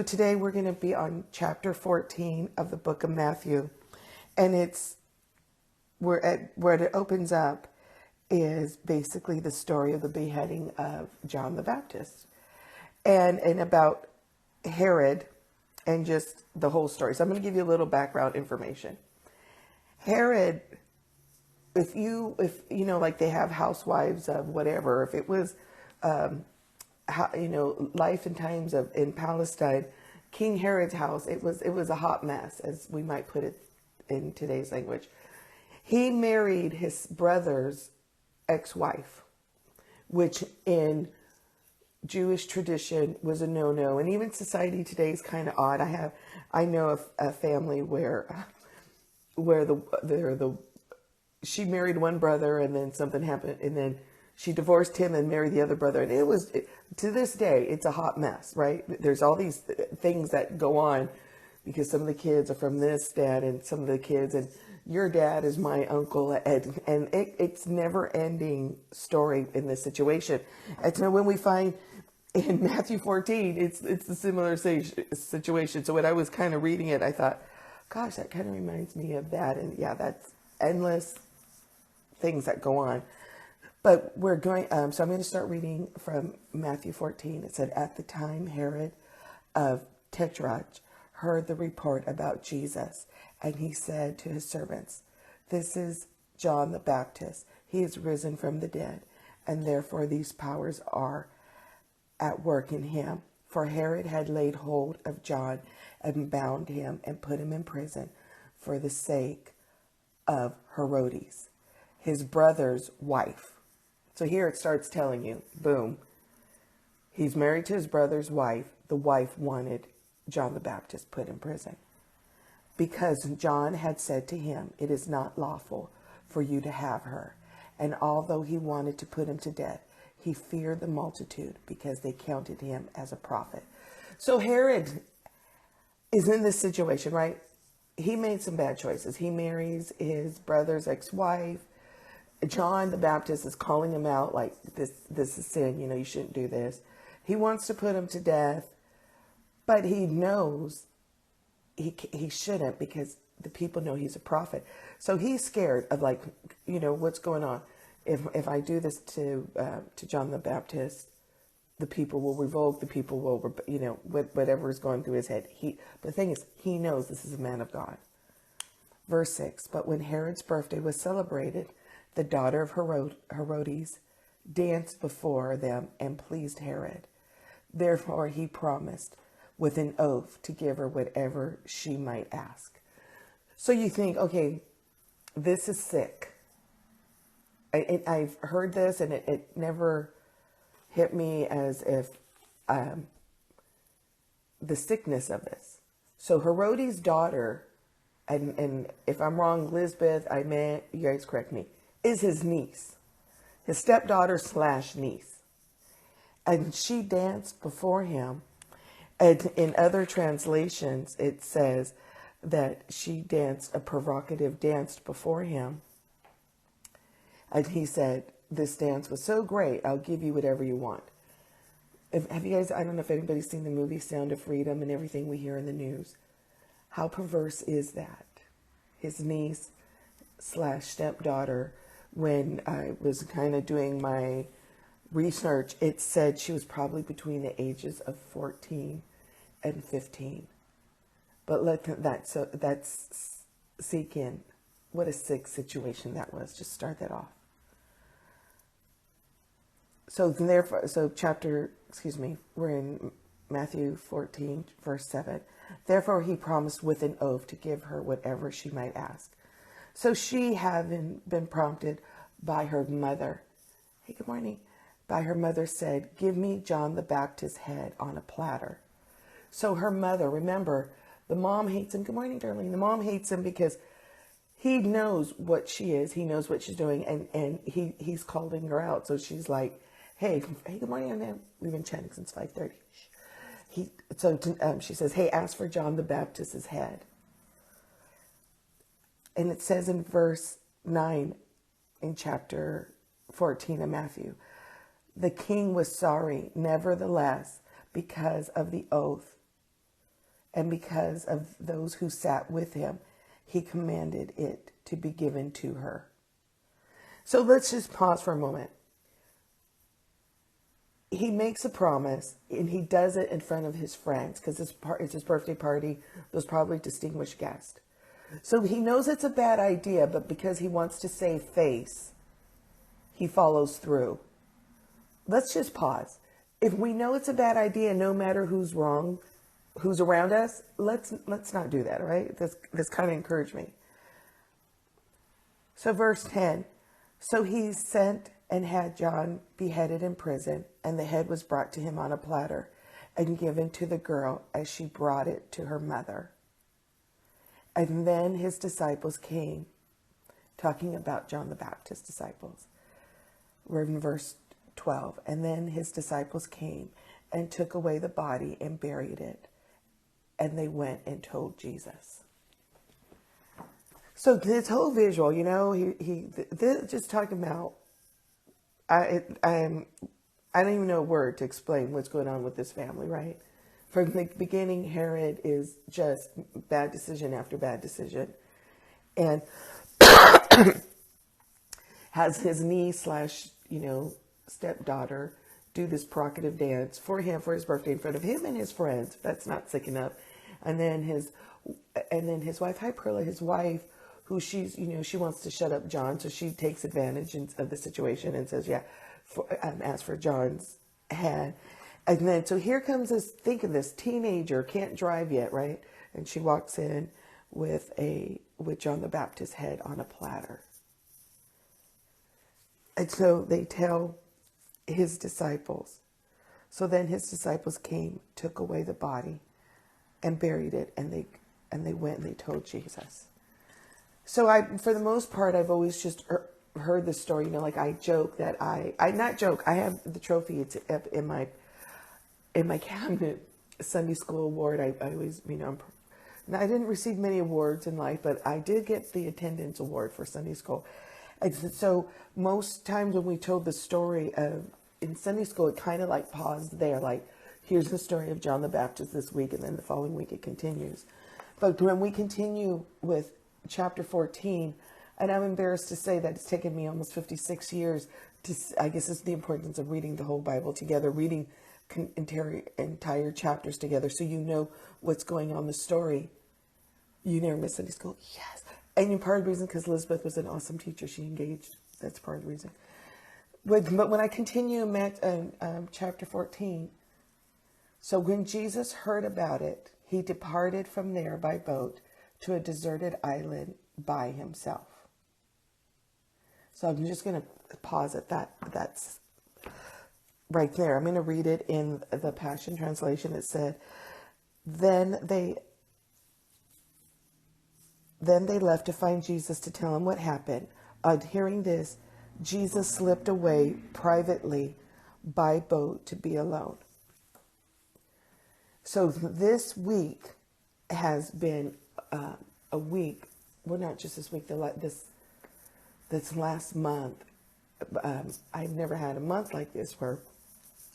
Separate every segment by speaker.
Speaker 1: today we're going to be on chapter 14 of the book of Matthew. And where it opens up is basically the story of the beheading of John the Baptist and about Herod and just the whole story. So I'm going to give you a little background information. Herod, if you know, like they have housewives of whatever, if it was, life and times in Palestine, King Herod's house, it was a hot mess, as we might put it in today's language. He married his brother's ex-wife, which in Jewish tradition was a no-no, and even society today is kind of odd. I know a family where she married one brother, and then something happened, and then she divorced him and married the other brother, and to this day it's a hot mess, right? There's all these things that go on because some of the kids are from this dad, and some of the kids, and your dad is my uncle, and it's never-ending story in this situation. And so when we find in Matthew 14, it's a similar situation. So when I was kind of reading it, I thought, gosh, that kind of reminds me of that. And yeah, that's endless things that go on. But we're going, so I'm going to start reading from Matthew 14. It said, at the time Herod of Tetrach heard the report about Jesus, and he said to his servants, this is John the Baptist. He is risen from the dead, and therefore these powers are at work in him. For Herod had laid hold of John and bound him and put him in prison for the sake of Herodias, his brother's wife. So here it starts telling you, boom, he's married to his brother's wife. The wife wanted John the Baptist put in prison because John had said to him, it is not lawful for you to have her. And although he wanted to put him to death, he feared the multitude because they counted him as a prophet. So Herod is in this situation, right? He made some bad choices. He marries his brother's ex-wife. John the Baptist is calling him out like, this is sin, you shouldn't do this. He wants to put him to death, but he knows he shouldn't because the people know he's a prophet. So he's scared of what's going on. If I do this to John the Baptist, the people will revolt, the people will, whatever is going through his head. The thing is, he knows this is a man of God. Verse 6, but when Herod's birthday was celebrated, the daughter of Herodias danced before them and pleased Herod. Therefore he promised with an oath to give her whatever she might ask. So you think, okay, this is sick. I've heard this and it never hit me as if the sickness of this. So Herodias' daughter, and if I'm wrong, Lisbeth, you guys correct me, is his niece, his stepdaughter / niece. And she danced before him. And in other translations, it says that she danced a provocative dance before him. And he said, this dance was so great, I'll give you whatever you want. Have you guys, I don't know if anybody's seen the movie Sound of Freedom and everything we hear in the news. How perverse is that? His niece / stepdaughter, when I was kind of doing my research, it said she was probably between the ages of 14 and 15. But let that sink in. What a sick situation that was. Just start that off. We're in Matthew 14, verse 7. Therefore he promised with an oath to give her whatever she might ask. So she, having been prompted by her mother, hey, good morning, by her mother said, give me John the Baptist's head on a platter. So her mother, remember, the mom hates him. Good morning, darling. The mom hates him because he knows what she is. He knows what she's doing, and he's calling her out. So she's like, hey, good morning. We've been chatting since 5:30. She says, hey, ask for John the Baptist's head. And it says in verse 9 in chapter 14 of Matthew, the king was sorry, nevertheless, because of the oath and because of those who sat with him, he commanded it to be given to her. So let's just pause for a moment. He makes a promise, and he does it in front of his friends because it's his birthday party. There's probably distinguished guests. So he knows it's a bad idea, but because he wants to save face, he follows through. Let's just pause. If we know it's a bad idea, no matter who's wrong, who's around us, let's not do that, all right? This kind of encouraged me. So verse 10, so he sent and had John beheaded in prison, and the head was brought to him on a platter and given to the girl as she brought it to her mother. And then his disciples came, talking about John the Baptist's disciples. We're in verse 12. And then his disciples came and took away the body and buried it. And they went and told Jesus. So this whole visual, this just talking about, I don't even know a word to explain what's going on with this family, right? From the beginning, Herod is just bad decision after bad decision. And has his niece / stepdaughter do this provocative dance for him for his birthday in front of him and his friends. That's not sick enough. And then his wife, Hyperla, his wife, who she wants to shut up John, so she takes advantage of the situation and says, ask for John's hand. And then, so here comes this teenager, can't drive yet, right? And she walks in with John the Baptist's head on a platter. And so they tell his disciples. So then his disciples came, took away the body, and buried it, and they went and they told Jesus. So for the most part, I've always just heard this story. I joke that I have the trophy. It's up in my cabinet, Sunday school award. I always, I didn't receive many awards in life, but I did get the attendance award for Sunday school. And so most times when we told the story in Sunday school, it kind of paused there. Here's the story of John the Baptist this week, and then the following week it continues. But when we continue with chapter 14, and I'm embarrassed to say that it's taken me almost 56 years I guess it's the importance of reading the whole Bible together, reading entire chapters together, so you know what's going on in the story. You never miss Sunday school. Yes. And part of the reason, because Elizabeth was an awesome teacher, she engaged. That's part of the reason. But when I continue in chapter 14, so when Jesus heard about it, he departed from there by boat to a deserted island by himself. So I'm just going to pause at that. That's right there. I'm going to read it in the Passion Translation. It said, Then they left to find Jesus to tell him what happened. On hearing this, Jesus slipped away privately by boat to be alone. So this week has been a week. Well, not just this week. This last month, I've never had a month like this where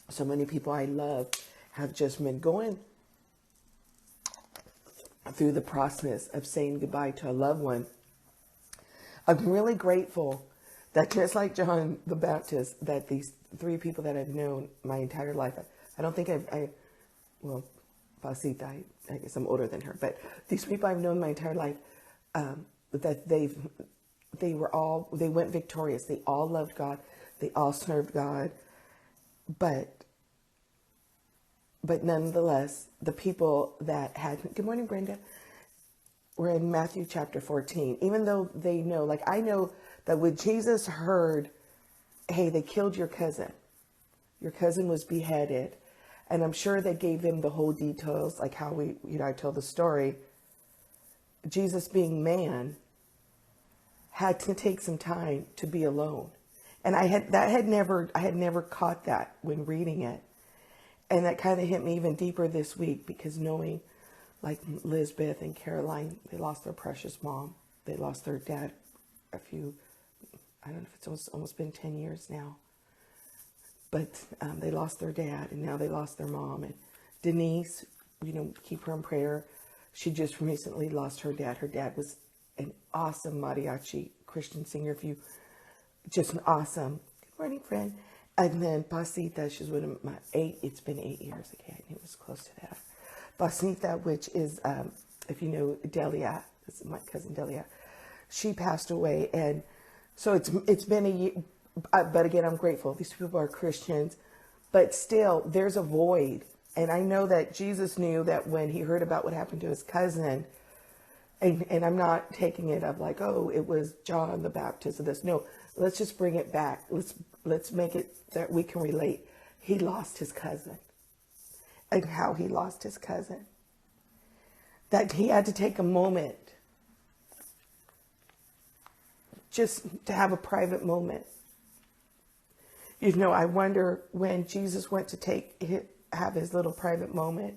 Speaker 1: so many people I love have just been going through the process of saying goodbye to a loved one. I'm really grateful that just like John the Baptist, that these three people that I've known my entire life, I don't think well, Pasita, I guess I'm older than her, but these people I've known my entire life, that they went victorious. They all loved God. They all served God. But nonetheless, the people that had, good morning, Brenda, we're in Matthew chapter 14. Even though they know, I know that when Jesus heard, hey, they killed your cousin was beheaded, and I'm sure they gave him the whole details, like how I told the story. Jesus, being man, had to take some time to be alone. And I had never caught that when reading it. And that kind of hit me even deeper this week, because knowing like Lisbeth and Caroline, they lost their precious mom. They lost their dad I don't know if it's almost been 10 years now. But they lost their dad, and now they lost their mom. And Denise, keep her in prayer. She just recently lost her dad. Her dad was an awesome mariachi Christian singer. If you, just an awesome. Good morning, friend. And then Pasita, she's one of it's been 8 years. Okay, I knew it was close to that. Pasita, which is, if you know Delia, this is my cousin Delia, she passed away. And so it's been a year, but again, I'm grateful. These people are Christians, but still there's a void. And I know that Jesus knew that when he heard about what happened to his cousin, and I'm not taking it up like, oh, it was John the Baptist of this. No, let's just bring it back. Let's make it that we can relate. He lost his cousin, and how he lost his cousin. That he had to take a moment just to have a private moment. You know, I wonder when Jesus went to have his little private moment,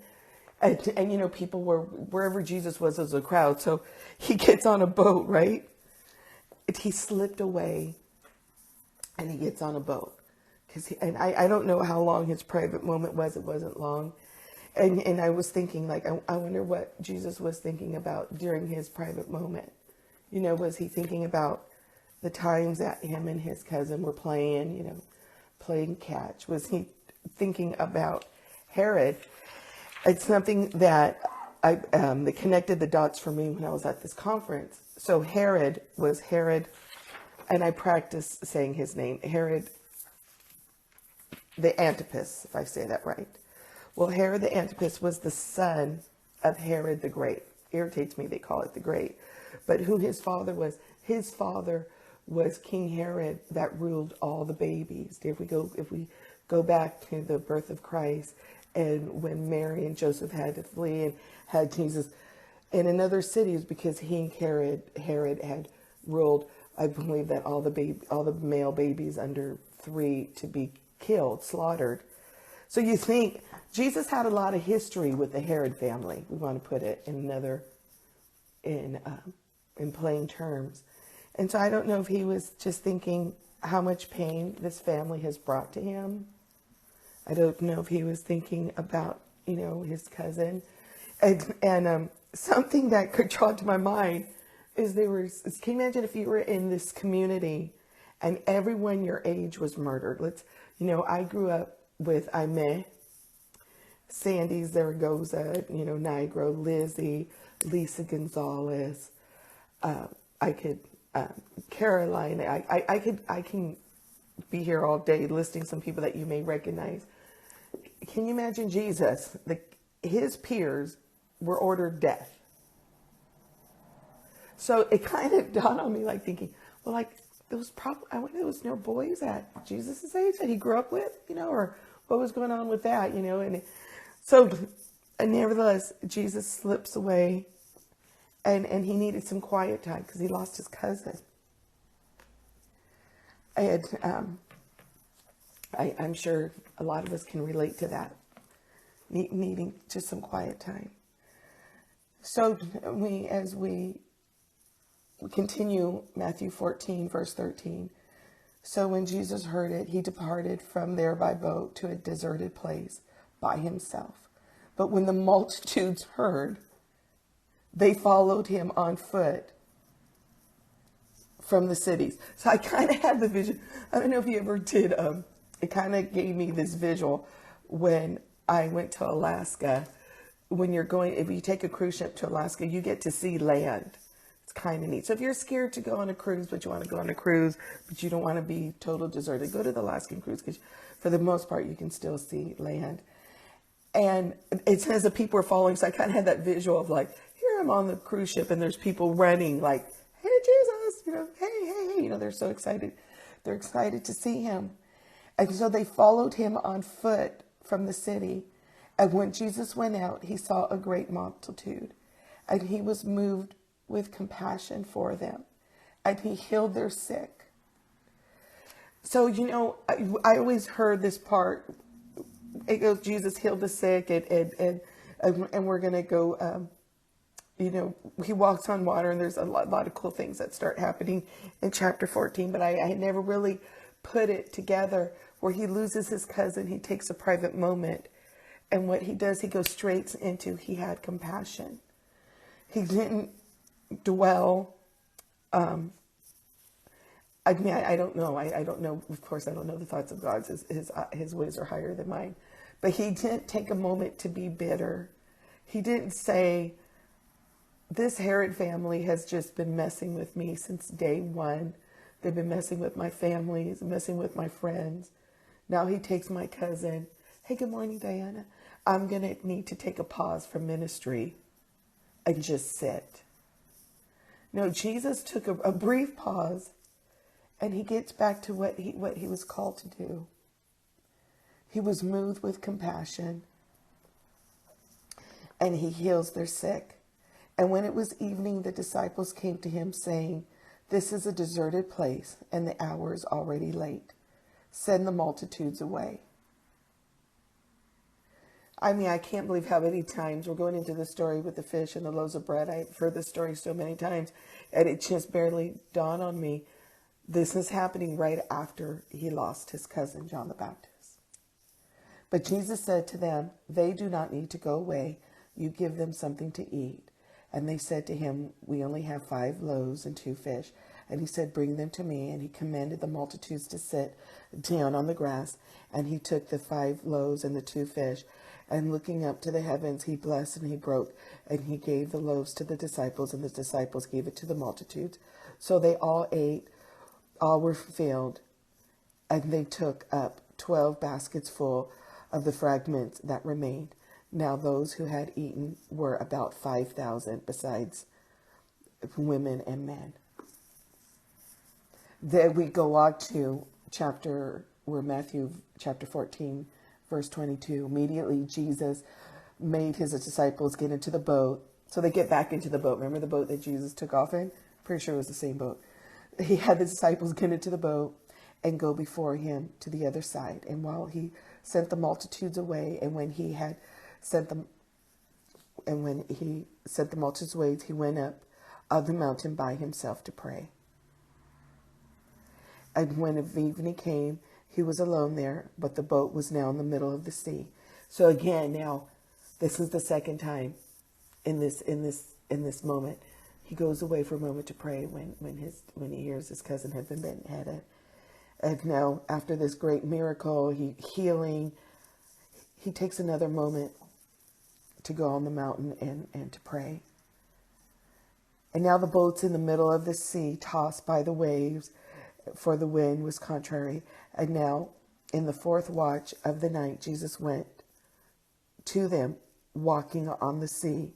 Speaker 1: and you know, people were, wherever Jesus was, there was a crowd. So he gets on a boat, right? He slipped away, and he gets on a boat. And I don't know how long his private moment was. It wasn't long. And I was thinking, like, I wonder what Jesus was thinking about during his private moment. You know, was he thinking about the times that him and his cousin were playing, you know, playing catch? Was he thinking about Herod? It's something that that connected the dots for me when I was at this conference. So Herod was Herod, and I practiced saying his name, Herod the Antipas, if I say that right. Well, Herod the Antipas was the son of Herod the Great. Irritates me they call it the Great. But who his father was King Herod that ruled all the babies. If we go back to the birth of Christ, and when Mary and Joseph had to flee and had Jesus in another city, is because Herod had ruled, I believe, that all the male babies under 3 to be killed, slaughtered. So you think Jesus had a lot of history with the Herod family. We want to put it in plain terms. And so I don't know if he was just thinking how much pain this family has brought to him. I don't know if he was thinking about, you know, his cousin. And something that could draw to my mind is can you imagine if you were in this community and everyone your age was murdered? I grew up with Aime, Sandy Zaragoza, you know, Nigro, Lizzie, Lisa Gonzalez. Caroline. I can be here all day listing some people that you may recognize. Can you imagine Jesus? His peers were ordered death. So it kind of dawned on me, like thinking, well, like I wonder there was no boys at Jesus' age that he grew up with, you know, or what was going on with that, you know? And so, nevertheless, Jesus slips away, and he needed some quiet time because he lost his cousin. And I'm sure a lot of us can relate to that, needing just some quiet time. So as we continue Matthew 14, verse 13. So when Jesus heard it, he departed from there by boat to a deserted place by himself. But when the multitudes heard, they followed him on foot from the cities. So I kind of had the vision. I don't know if you ever did. It kind of gave me this visual when I went to Alaska. If you take a cruise ship to Alaska, you get to see land. It's kind of neat. So if you're scared to go on a cruise, but you want to go on a cruise, but you don't want to be total deserted, go to the Alaskan cruise, because for the most part, you can still see land. And it says that people are following. So I kind of had that visual of like, here I'm on the cruise ship and there's people running like, hey, Jesus, you know, hey, you know, they're so excited. They're excited to see him. And so they followed him on foot from the city. And when Jesus went out, he saw a great multitude, and he was moved with compassion for them, and he healed their sick. So, you know, I always heard this part. It goes, Jesus healed the sick, and we're going to go, you know, he walks on water, and there's a lot of cool things that start happening in chapter 14, but I had never really put it together where he loses his cousin, he takes a private moment, and what he does, he goes straight into, he had compassion. He didn't dwell. I mean, I don't know. I don't know. Of course, I don't know the thoughts of God. His ways are higher than mine. But he didn't take a moment to be bitter. He didn't say, this Herod family has just been messing with me since day one. They've been messing with my families, messing with my friends. Now he takes my cousin. Hey, good morning, Diana. I'm going to need to take a pause from ministry and just sit. No, Jesus took a brief pause, and he gets back to what he was called to do. He was moved with compassion, and he heals their sick. And when it was evening, the disciples came to him, saying, this is a deserted place, and the hour is already late. Send the multitudes away. I mean, I can't believe how many times we're going into the story with the fish and the loaves of bread. I've heard this story so many times, and it just barely dawned on me. This is happening right after he lost his cousin, John the Baptist. But Jesus said to them, they do not need to go away. You give them something to eat. And they said to him, we only have 5 loaves and 2 fish. And he said, bring them to me. And he commanded the multitudes to sit down on the grass. And he took the 5 loaves and the 2 fish. And looking up to the heavens, he blessed and he broke. And he gave the loaves to the disciples, and the disciples gave it to the multitudes. So they all ate, all were filled. And they took up 12 baskets full of the fragments that remained. Now those who had eaten were about 5,000, besides women and men. Then we go on to Matthew chapter 14, verse 22. Immediately Jesus made his disciples get into the boat. So they get back into the boat. Remember the boat that Jesus took off in? Pretty sure it was the same boat. He had the disciples get into the boat and go before him to the other side. And while he sent the multitudes away, and when he sent the multitudes away, he went up on the mountain by himself to pray. And when evening came, he was alone there, but the boat was now in the middle of the sea. So again, now this is the second time in this moment. He goes away for a moment to pray when he hears his cousin had been beheaded. And now after this great miracle, healing, he takes another moment to go on the mountain and to pray. And now the boat's in the middle of the sea, tossed by the waves, for the wind was contrary. And now, in the 4th watch of the night, Jesus went to them, walking on the sea.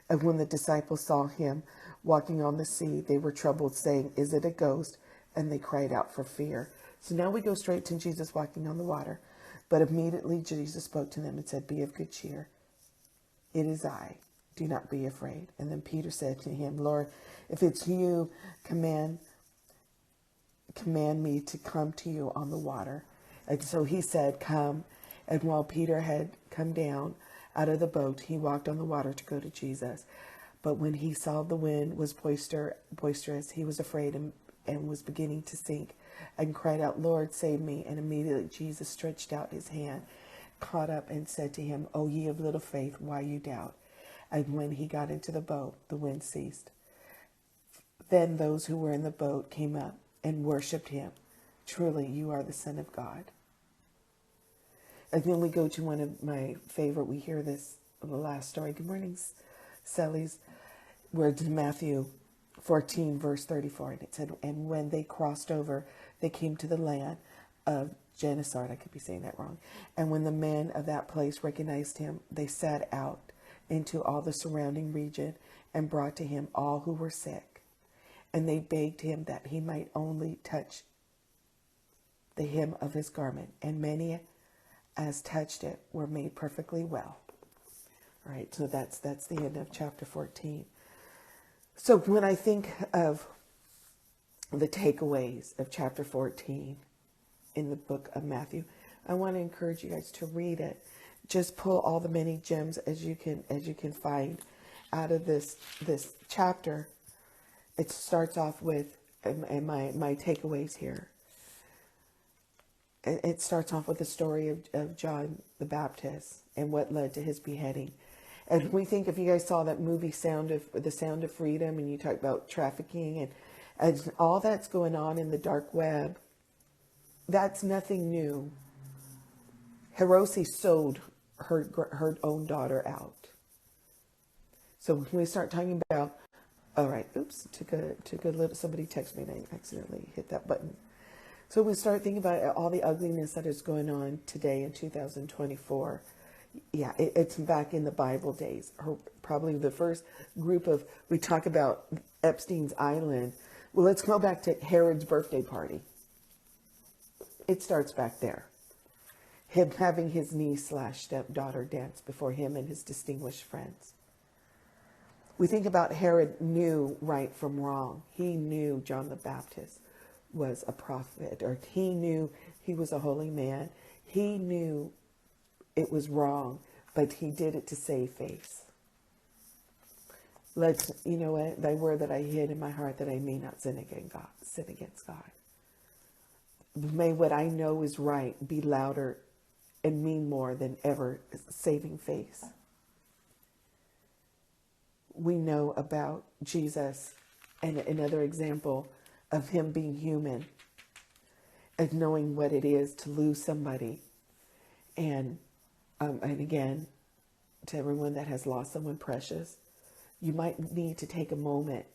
Speaker 1: And when the disciples saw him walking on the sea, they were troubled, saying, is it a ghost? And they cried out for fear. So now we go straight to Jesus walking on the water. But immediately Jesus spoke to them and said, be of good cheer. It is I. Do not be afraid. And then Peter said to him, Lord, if it's you, command me to come to you on the water. And so he said, come. And while Peter had come down out of the boat, he walked on the water to go to Jesus. But when he saw the wind was boisterous, he was afraid and was beginning to sink, and cried out, Lord, save me. And immediately Jesus stretched out his hand, caught up, and said to him, O ye of little faith, why you doubt? And when he got into the boat, the wind ceased. Then those who were in the boat came up and worshipped him. Truly, you are the Son of God. And then we go to one of my favorite, we hear this, the last story. Good morning, Sally's. We're to Matthew 14, verse 34. And it said, and when they crossed over, they came to the land of Gennesaret. I could be saying that wrong. And when the men of that place recognized him, they set out into all the surrounding region and brought to him all who were sick. And they begged him that he might only touch the hem of his garment. And many as touched it were made perfectly well. All right, so that's the end of chapter 14. So when I think of the takeaways of chapter 14 in the book of Matthew, I want to encourage you guys to read it. Just pull all the many gems as you can find out of this chapter. It starts off with, and my takeaways here. It starts off with the story of John the Baptist and what led to his beheading. And we think, if you guys saw that movie The Sound of Freedom, and you talk about trafficking and all that's going on in the dark web, that's nothing new. Hiroshi sold her own daughter out. So when we start talking about, all right, oops, somebody texted me and I accidentally hit that button. So we start thinking about all the ugliness that is going on today in 2024. Yeah, it's back in the Bible days. Probably the first group of, we talk about Epstein's Island. Well, let's go back to Herod's birthday party. It starts back there. Him having his niece/stepdaughter dance before him and his distinguished friends. We think about Herod knew right from wrong. He knew John the Baptist was a prophet, or he knew he was a holy man. He knew it was wrong, but he did it to save face. You know what? Thy word that I hid in my heart, that I may not sin against God. May what I know is right be louder and mean more than ever saving face. We know about Jesus, and another example of him being human, and knowing what it is to lose somebody. And again, to everyone that has lost someone precious, you might need to take a moment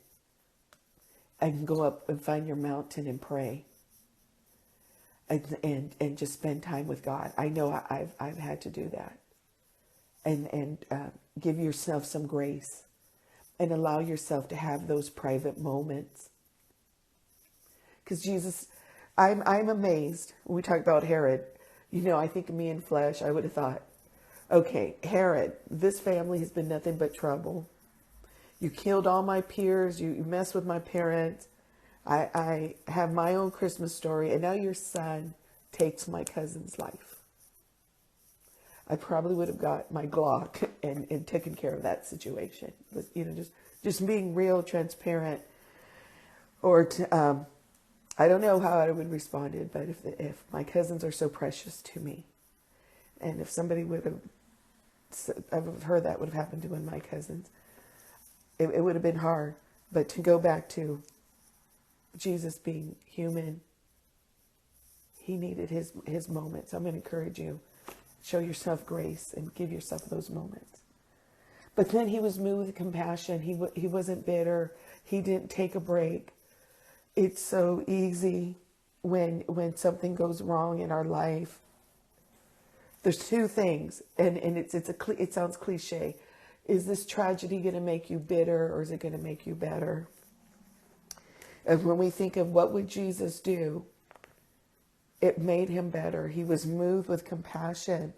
Speaker 1: and go up and find your mountain and pray, and just spend time with God. I know I've had to do that, and give yourself some grace, and allow yourself to have those private moments. Because Jesus, I'm amazed when we talk about Herod. You know, I think of me in flesh. I would have thought, okay, Herod, this family has been nothing but trouble. You killed all my peers. You messed with my parents. I have my own Christmas story, and now your son takes my cousin's life. I probably would have got my Glock and taken care of that situation. But, you know, just being real, transparent. Or I don't know how I would have responded, but if my cousins are so precious to me, and if somebody would have, I've heard that would have happened to one of my cousins, it would have been hard. But to go back to Jesus being human, he needed his moments. I'm going to encourage you. Show yourself grace and give yourself those moments. But then he was moved with compassion. He wasn't bitter. He didn't take a break. It's so easy when something goes wrong in our life. There's two things, and it sounds cliche. Is this tragedy going to make you bitter, or is it going to make you better? And when we think of what would Jesus do, it made him better. He was moved with compassion.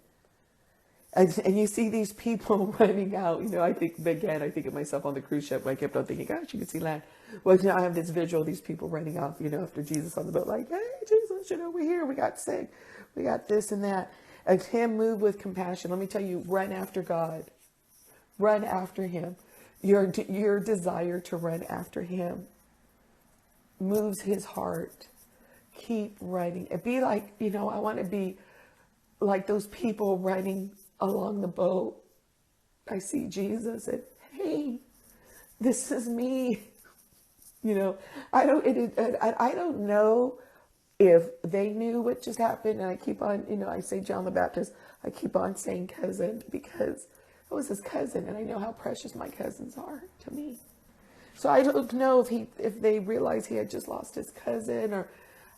Speaker 1: And you see these people running out. You know, I think of myself on the cruise ship. I kept on thinking, gosh, you can see land. Well, now I have this visual of these people running off, you know, after Jesus on the boat, like, hey, Jesus, you know, we're here. We got sick. We got this and that. And him moved with compassion. Let me tell you, run after God. Run after him. Your desire to run after him moves his heart. Keep running. And be like, you know, I want to be like those people running along the boat. I see Jesus and, hey, this is me. You know, I don't know if they knew what just happened. And I keep on, you know, I say John the Baptist, I keep on saying cousin, because it was his cousin, and I know how precious my cousins are to me. So I don't know if they realized he had just lost his cousin, or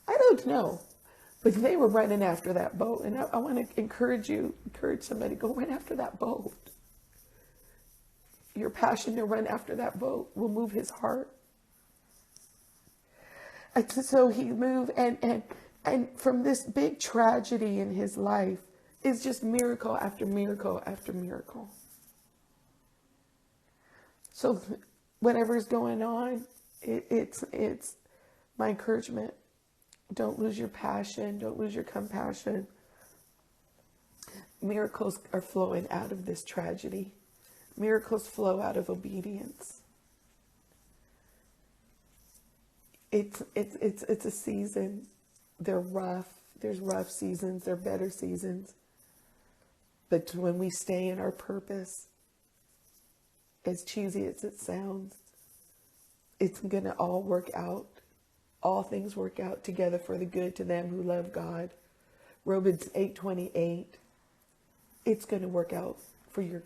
Speaker 1: I don't know. But they were running after that boat. And I want to encourage somebody, go run after that boat. Your passion to run after that boat will move his heart. And so he moved, and from this big tragedy in his life is just miracle after miracle after miracle. So whatever's going on, it's my encouragement. Don't lose your passion. Don't lose your compassion. Miracles are flowing out of this tragedy. Miracles flow out of obedience. It's a season. They're rough. There's rough seasons. There are better seasons. But when we stay in our purpose, As cheesy as it sounds, it's going to all work out. All things work out together for the good to them who love God. Romans 8:28. It's going to work out for your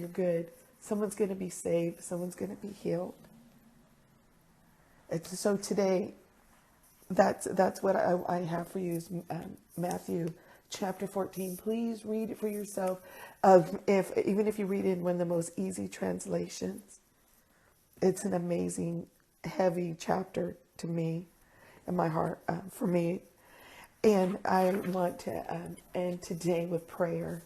Speaker 1: good. Someone's going to be saved. Someone's going to be healed. And so today, that's what I have for you is Matthew chapter 14. Please read it for yourself. Even if you read it in one of the most easy translations, it's an amazing, heavy chapter to me, in my heart, for me. And I want to end today with prayer.